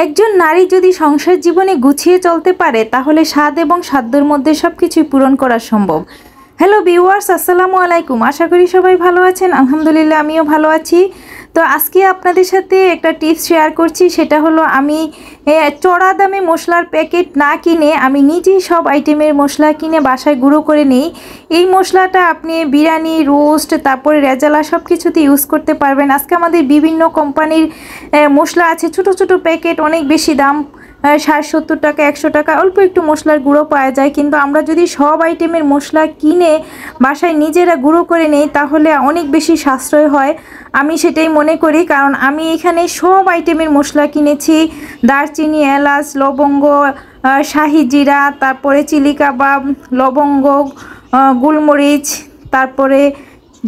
একজন নারী যদি সংসার জীবনে গুছিয়ে চলতে পারে তাহলে স্বাদ এবং সাধ্যের মধ্যে সবকিছুই পূরণ করা সম্ভব। হ্যালো ভিউয়ার্স, আসসালামু আলাইকুম। আশা করি সবাই ভালো আছেন। আলহামদুলিল্লাহ আমিও ভালো আছি। তো আজকে আপনাদের সাথে একটা টিপস শেয়ার করছি, সেটা হলো আমি চড়া দামে মশলার প্যাকেট না কিনে আমি নিজেই সব আইটেমের মশলা কিনে বাসায় গুঁড়ো করে নিই। এই মশলাটা আপনি বিরিয়ানি, রোস্ট, তারপরে রেজালা সব কিছুতে ইউজ করতে পারবেন। আজকে আমাদের বিভিন্ন কোম্পানির মশলা আছে, ছোট ছোট প্যাকেট, অনেক বেশি দাম, 60-70 টাকা, 100 টাকা, অল্প একটু মশলার গুঁড়ো পাওয়া যায়। কিন্তু আমরা যদি সব আইটেমের মশলা কিনে বাসায় নিজেরা গুঁড়ো করে নেই তাহলে অনেক বেশি সাশ্রয় হয়। আমি সেটাই মনে করি, কারণ আমি এখানে সব আইটেমের মশলা কিনেছি। দারচিনি, এলাচ, লবঙ্গ, শাহি জিরা, তারপরে চিলি কাবাব, লবঙ্গ, গোলমরিচ, তারপরে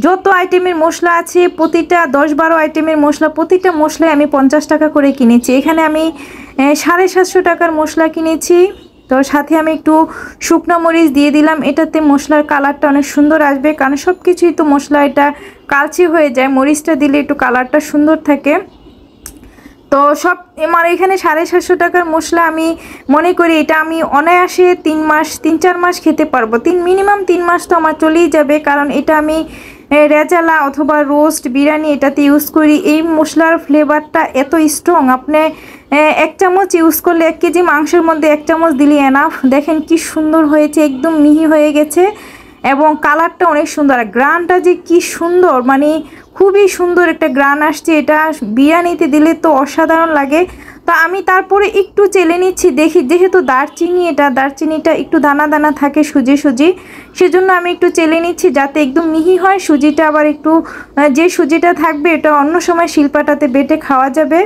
যত আইটেমের মশলা আছে প্রতিটা 10-12 আইটেমের মশলা, প্রতিটা মশলায় আমি 50 টাকা করে কিনেছি। এখানে আমি 750 টাকার মশলা কিনেছি। তো সাথে আমি একটু শুকনো মরিচ দিয়ে দিলাম, এটাতে মশলার কালারটা অনেক সুন্দর আসবে, কারণ সব কিছুই তো মশলা এটা কালচে হয়ে যায়, মরিচটা দিলে একটু কালারটা সুন্দর থাকে। তো সব আমার এখানে 750 টাকার মশলা, আমি মনে করি এটা আমি অনায়াসে 3-4 মাস খেতে পারবো। মিনিমাম 3 মাস তো আমার চলেই যাবে, কারণ এটা আমি রেজালা অথবা রোস্ট, বিরিয়ানি এটাতে ইউজ করি। এই মশলার ফ্লেভারটা এত স্ট্রং, আপনি 1 চামচ ইউজ করলে 1 কেজি মাংসের মধ্যে 1 চামচ দিলে এনাফ। দেখেন কি সুন্দর হয়েছে, একদম মিহি হয়ে গেছে এবং কালারটা অনেক সুন্দর। গ্রানটা যে কি সুন্দর, মানে খুবই সুন্দর একটা গ্রান আসছে। এটা বিরিয়ানিতে দিলে তো অসাধারণ লাগে। তো আমি তারপরে একটু চেলে নিচ্ছি, দেখি যেহেতু দারচিনিটা একটু দানা দানা থাকে, সুজি সেজন্য আমি একটু চেলে নিচ্ছি যাতে একদম মিহি হয় সুজিটা। আবার একটু যে সুজিটা থাকবে এটা অন্য সময় শিলপাটাতে বেটে খাওয়া যাবে।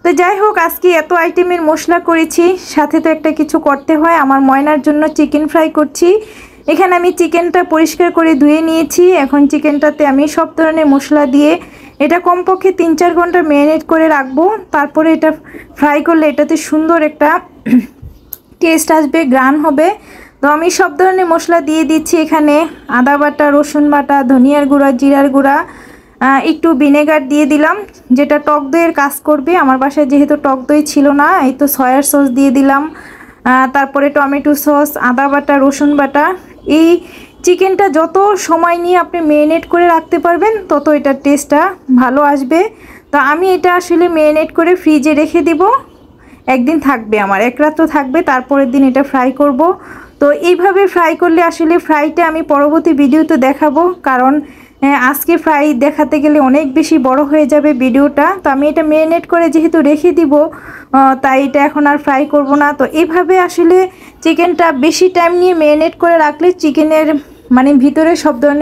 তো যাই হোক, আজকে এত আইটেমের মশলা করেছি, সাথে তো একটা কিছু করতে হয়। আমার ময়নার জন্য চিকেন ফ্রাই করছি। এখানে আমি চিকেনটা পরিষ্কার করে ধুয়ে নিয়েছি। এখন চিকেনটাতে আমি সব ধরনের মশলা দিয়ে এটা কমপক্ষে 3-4 ঘন্টা ম্যারিনেট করে রাখবো। তারপরে এটা ফ্রাই করলে এটাতে সুন্দর একটা টেস্ট আসবে, গ্রান হবে। তো আমি সব ধরনের মশলা দিয়ে দিচ্ছি। এখানে আদা বাটা, রসুন বাটা, ধনিয়ার গুঁড়া, জিরার গুঁড়া, একটু ভিনেগার দিয়ে দিলাম যেটা টক দইয়ের কাজ করবে। আমার বাসায় যেহেতু টক দই ছিল না, এই তো সয়ার সস দিয়ে দিলাম, তারপরে টমেটো সস, আদা বাটা, রসুন বাটা। এই চিকেনটা যত সময় নিয়ে আপনি ম্যারিনেট করে রাখতে পারবেন তত এটার টেস্টটা ভালো আসবে। তো আমি এটা আসলে ম্যারিনেট করে ফ্রিজে রেখে দিব। একদিন থাকবে, আমার 1 রাত তো থাকবে, তারপরের দিন এটা ফ্রাই করব। তো এইভাবে ফ্রাই করলে আসলে ফ্রাইটা আমি পরবর্তী ভিডিওতে দেখাবো, কারণ আজকে ফ্রাই দেখাতে গেলে অনেক বেশি বড় হয়ে যাবে ভিডিওটা। তো আমি এটা ম্যারিনেট করে যেহেতু রেখে দিব, তাই এটা এখন আর ফ্রাই করব না। তো এইভাবে আসলে চিকেনটা বেশি টাইম নিয়ে ম্যারিনেট করে রাখলে চিকেনের মানে ভিতরে সব ধরনের